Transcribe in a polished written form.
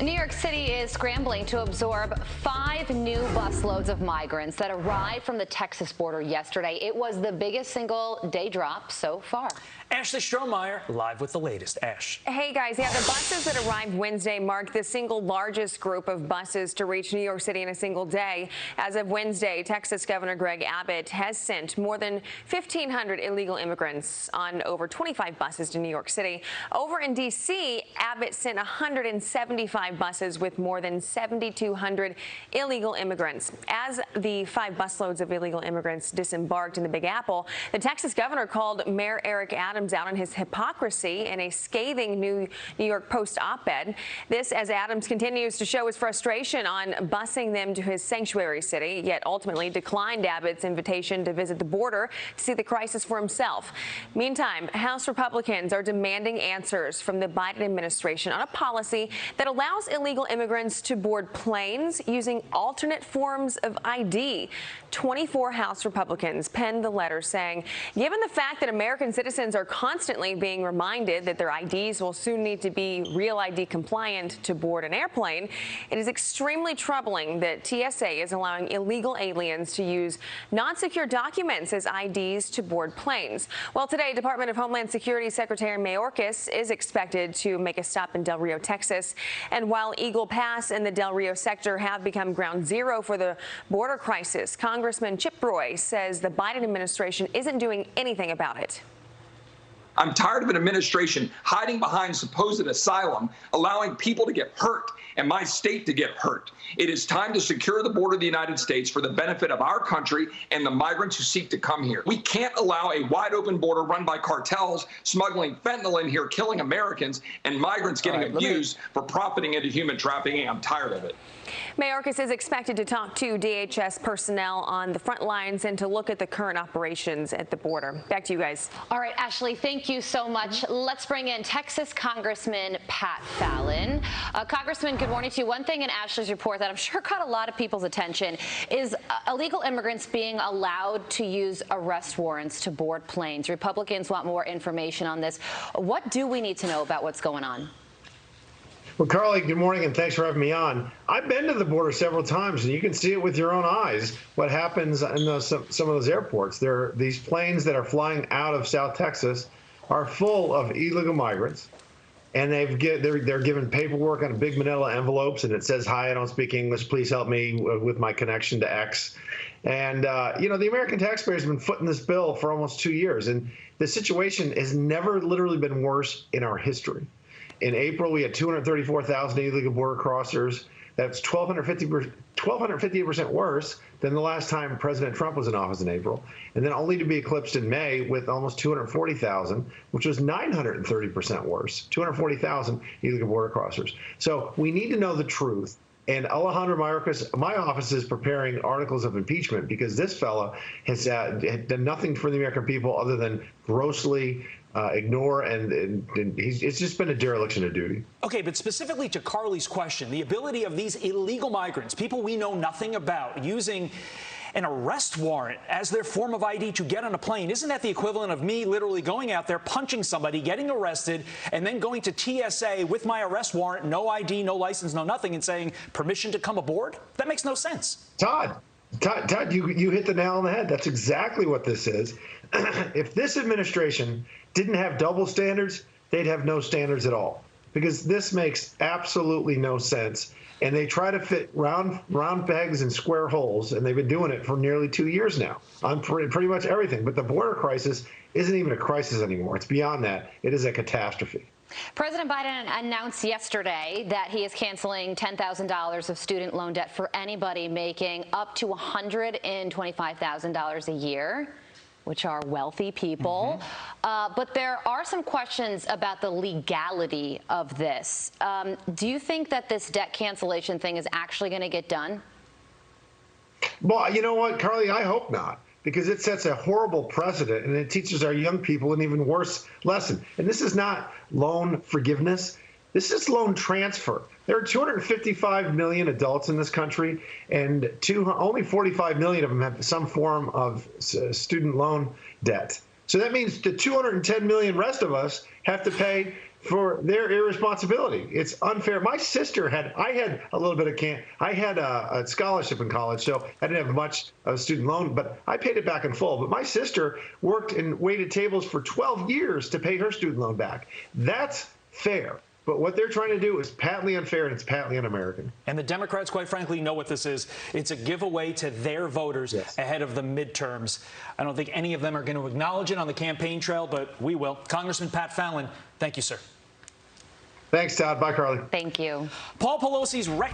New York City is scrambling to absorb 5 new busloads of migrants that arrived from the Texas border yesterday. It was the biggest single-day drop so far. Ashley Strohmeyer live with the latest. Ash. Hey guys, yeah, the buses that arrived Wednesday marked the single largest group of buses to reach New York City in a single day. As of Wednesday, Texas Governor Greg Abbott has sent more than 1,500 illegal immigrants on over 25 buses to New York City. Over in D.C., Abbott sent 175 buses with more than 7,200 illegal immigrants. As the 5 busloads of illegal immigrants disembarked in the Big Apple, the Texas governor called Mayor Eric Adams out on his hypocrisy in a scathing New York Post op-ed. This as Adams continues to show his frustration on busing them to his sanctuary city, yet ultimately declined Abbott's invitation to visit the border to see the crisis for himself. Meantime, House Republicans are demanding answers from the Biden administration on a policy that allows illegal immigrants to board planes using alternate forms of ID. 24 House Republicans penned the letter saying, given the fact that American citizens are constantly being reminded that their IDs will soon need to be Real ID compliant to board an airplane, it is extremely troubling that TSA is allowing illegal aliens to use non-secure documents as IDs to board planes. Well, today, Department of Homeland Security Secretary Mayorkas is expected to make a stop in Del Rio, Texas. And while Eagle Pass and the Del Rio sector have become ground zero for the border crisis, Congressman Chip Roy says the Biden administration isn't doing anything about it. I'm tired of an administration hiding behind supposed asylum, allowing people to get hurt and my state to get hurt. It is time to secure the border of the United States for the benefit of our country and the migrants who seek to come here. We can't allow a wide open border run by cartels smuggling fentanyl in here, killing Americans, and migrants getting abused for profiting into human trafficking. I'm tired of it. Mayorkas is expected to talk to DHS personnel on the front lines and to look at the current operations at the border. Back to you guys. All right, Ashley, thank you so much. Let's bring in Texas Congressman Pat Fallon. Congressman, good morning to you. One thing in Ashley's report that I'm sure caught a lot of people's attention is illegal immigrants being allowed to use arrest warrants to board planes. Republicans want more information on this. What do we need to know about what's going on? Well, Carly, good morning, and thanks for having me on. I've been to the border several times, and you can see it with your own eyes what happens in some of those airports. These planes that are flying out of South Texas are full of illegal migrants, and they're given paperwork on big manila envelopes, and it says, "Hi, I don't speak English. Please help me with my connection to X." And, the American taxpayer has been footing this bill for almost 2 years, and the situation has never literally been worse in our history. In April, we had 234,000 illegal border crossers. That's 1,258% worse than the last time President Trump was in office in April, and then only to be eclipsed in May with almost 240,000, which was 930% worse, 240,000 illegal border crossers. So we need to know the truth. And Alejandro Mayorkas, my office is preparing articles of impeachment because this fella has done nothing for the American people other than grossly ignore, and it's just been a dereliction of duty. Okay, but specifically to Carly's question, the ability of these illegal migrants, people we know nothing about, using an arrest warrant as their form of ID to get on a plane, isn't that the equivalent of me literally going out there, punching somebody, getting arrested, and then going to TSA with my arrest warrant, no ID, no license, no nothing, and saying permission to come aboard? That makes no sense. Todd, you hit the nail on the head. That's exactly what this is. If this administration didn't have double standards, they'd have no standards at all, because this makes absolutely no sense. And they try to fit round pegs in square holes, and they've been doing it for nearly 2 years now on pretty much everything. But the border crisis isn't even a crisis anymore. It's beyond that. It is a catastrophe. President Biden announced yesterday that he is canceling $10,000 of student loan debt for anybody making up to $125,000 a year, which are wealthy people. But there are some questions about the legality of this. Do you think that this debt cancellation thing is actually going to get done? Well, you know what, Carly, I hope not, because it sets a horrible precedent, and it teaches our young people an even worse lesson. And this is not loan forgiveness. This is loan transfer. There are 255 million adults in this country, and only 45 million of them have some form of student loan debt. So that means the 210 million rest of us have to pay for their irresponsibility. It's unfair. My sister I had a little bit of I had a scholarship in college, so I didn't have much of student loan, but I paid it back in full. But my sister worked and waited tables for 12 years to pay her student loan back. That's fair. But what they're trying to do is patently unfair, and it's patently un-American. And the Democrats, quite frankly, know what this is. It's a giveaway to their voters ahead of the midterms. I don't think any of them are going to acknowledge it on the campaign trail, but we will. Congressman Pat Fallon, thank you, sir. Thanks, Todd. Bye, Carly. Thank you. Paul Pelosi's